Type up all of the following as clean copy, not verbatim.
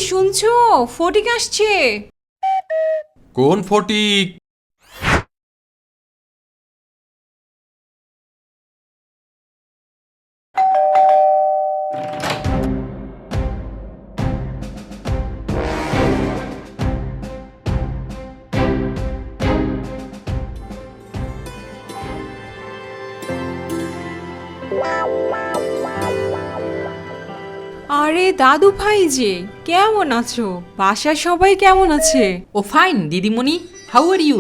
শুনছো, ফটিক আসছে। কোন ফটিক? আরে দাদু ভাই যে, কেমন আছো? বাসায় সবাই কেমন আছে? ও ফাইন দিদিমণি, হাউ আর ইউ?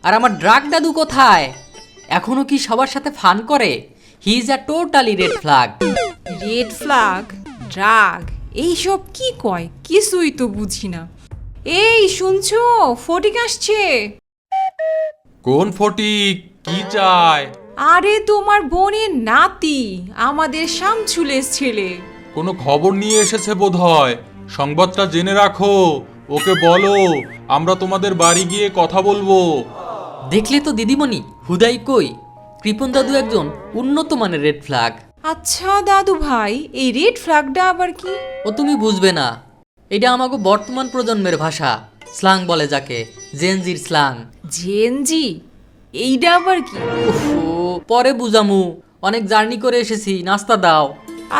আর আমার ড্রাগ দাদু কোথায়? এখনো কি সবার সাথে ফান করে? He is a totally red flag. Red flag, drug, এইসব কি কয়? কিছুই তো বুঝি না। এই শুনছো, ফটিক আসছে। কোন ফটিক? কি চায়? আরে তোমার বোনের নাতি, আমাদের শামছুলের ছেলে। কোনো খবর নিয়ে এসেছে বোধহয়। সংবাদটা জেনে রাখো। ওকে বলো আমরা তোমাদের বাড়ি গিয়ে কথা বলবো। দেখলে তো দিদিমণি, হুদাই কই, কৃপন দাদু একজন উন্নত মানের রেড ফ্ল্যাগ। আচ্ছা দাদু ভাই, এই রেড ফ্ল্যাগটা আবার কি? ও তুমি বুঝবে না, এটা আমাকে বর্তমান প্রজন্মের ভাষা, স্লাং বলে যাকে, জেনজির স্লাং। জেনজি, এইটা আবার কি? ও পরে বুঝামু, অনেক জার্নি করে এসেছি, নাস্তা দাও।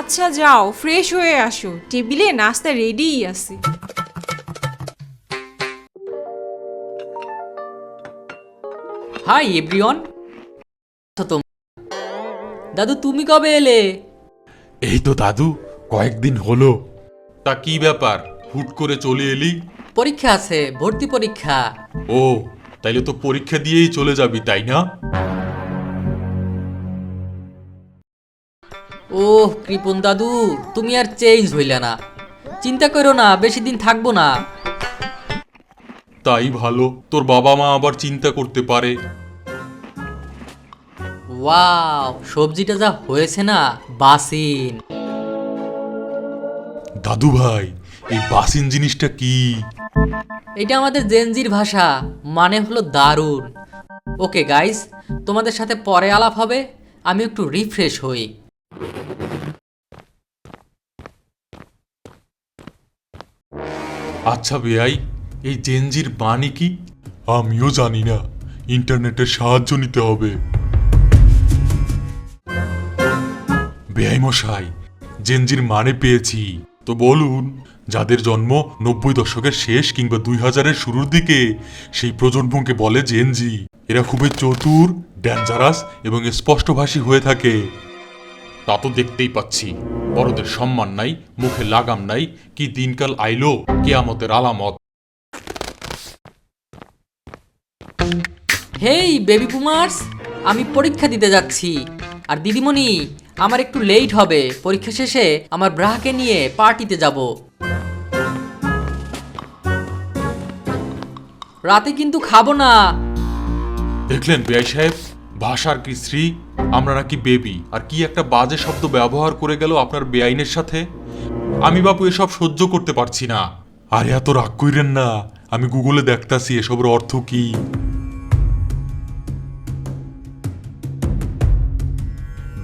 আচ্ছা যাও, ফ্রেশ হয়ে আসো, টেবিলে নাস্তা রেডিই আছে। Hi everyone. দাদু তুমি কবে এলে? এই তো দাদু, কয়েকদিন হলো। তা কি ব্যাপার, হুট করে চলে এলি? পরীক্ষা আছে, ভর্তি পরীক্ষা। ও, তাইলে তো পরীক্ষা দিয়েই চলে যাবি, তাই না? ওহ কৃপন দাদু, তুমি আর চেঞ্জ হইলে না। চিন্তা করো না, বেশি দিন থাকবো না। তাই ভালো, তোর বাবা মা আবার চিন্তা করতে পারে। ওয়াও, সবজিটা যা হয়েছে না, বাসিন। দাদু ভাই, এই বাসিন জিনিসটা কি? এটা আমাদের জেনজির ভাষা, মানে হলো দারুণ। ওকে গাইস, তোমাদের সাথে পরে আলাপ হবে, আমি একটু রিফ্রেশ হই। আচ্ছা বেয়াই, এই জেনজির মানে কি? আমিও জানি না, ইন্টারনেটের সাহায্য নিতে হবে। বেয়াই মশাই, জেনজির মানে পেয়েছি। তো বলুন, যাদের জন্ম ৯০ দশকের শেষ কিংবা ২০০০-এর শুরুর দিকে, সেই প্রজন্মকে বলে জেনজি। এরা খুবই চতুর, ডেঞ্জারাস এবং স্পষ্টভাষী হয়ে থাকে। তা তো দেখতেই পাচ্ছি, বড়দের সম্মান নাই, মুখে লাগাম নাই, কি দিনকাল আইলো, কেয়ামতের আলামত। হেই বেবি বুমার্স, আমি পরীক্ষা দিতে যাচ্ছি। আর দিদিমণি, আমার একটু লেট হবে, পরীক্ষা শেষে আমার ব্রাকে নিয়ে পার্টিতে যাব। রাতে কিন্তু খাবো না। দেখলেন বেয়াই সাহেব, ভাষার কি শ্রী। আমরা নাকি বেবি, আর কি একটা বাজে শব্দ ব্যবহার করে গেল আপনার বেআইনের সাথে। আমি বাপু এসব সহ্য করতে পারছি না। আরে এত রাগ কইরেন না, আমি গুগলে দেখতাছি এসবের অর্থ কি।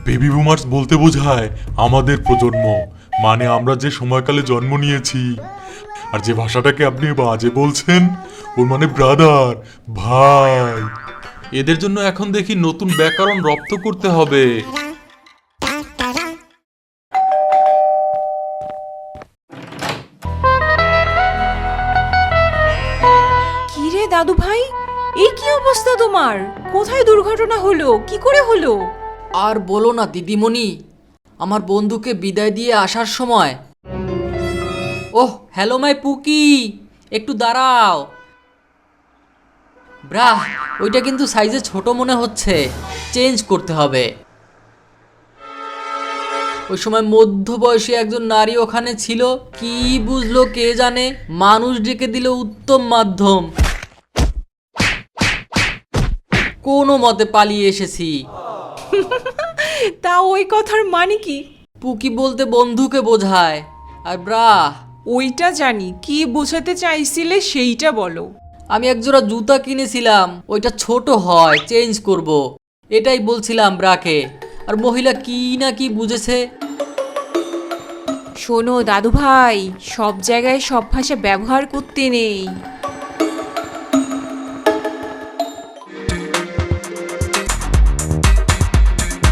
বেবি বুমার্স বলতে বোঝায় আমাদের প্রজন্ম, মানে আমরা যে সময়কালে জন্ম নিয়েছি। আর যে ভাষাটাকে আপনি বাজে বলছেন, ওর মানে ব্রাদার, ভাই। এদের জন্য এখন দেখি নতুন ব্যাকরণ রপ্ত করতে হবে। কি রে দাদু ভাই, এই কি অবস্থা তোমার? কোথায় দুর্ঘটনা হলো? কি করে হলো? আর বলো না দিদিমণি, আমার বন্ধুকে বিদায় দিয়ে আসার সময়। ওহ হ্যালো মাই পুকি, একটু দাঁড়াও। ব্রা, ওইটা কিন্তু সাইজে ছোট মনে হচ্ছে, চেঞ্জ করতে হবে। ওই সময় মধ্যবয়সী একজন নারী ওখানে ছিল, কি বুঝলো কে জানে, মানুষ ডেকে দিল উত্তম মাধ্যম। কোনো মতে পালিয়ে এসেছি। তা ওই কথার মানে কি? পুকি বলতে বন্ধুকে বোঝায়। আর ব্রা, ওইটা জানি, কি বোঝাতে চাইছিলে সেইটা বলো। আমি একজোড়া জুতা কিনেছিলাম, ওইটা ছোট হয়, চেঞ্জ করব, এটাই বলছিলাম ব্রাকে। আর মহিলা কি না কি বুঝেছে। শোনো দাদু ভাই, সব জায়গায় সব ভাষা ব্যবহার করতে নেই।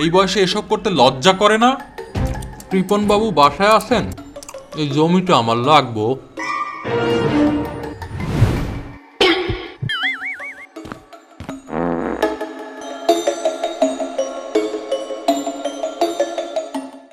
এই বয়সে এসব করতে লজ্জা করে না? কৃপন বাবু বাসায় আছেন? এই জমিটা আমার লাগবো।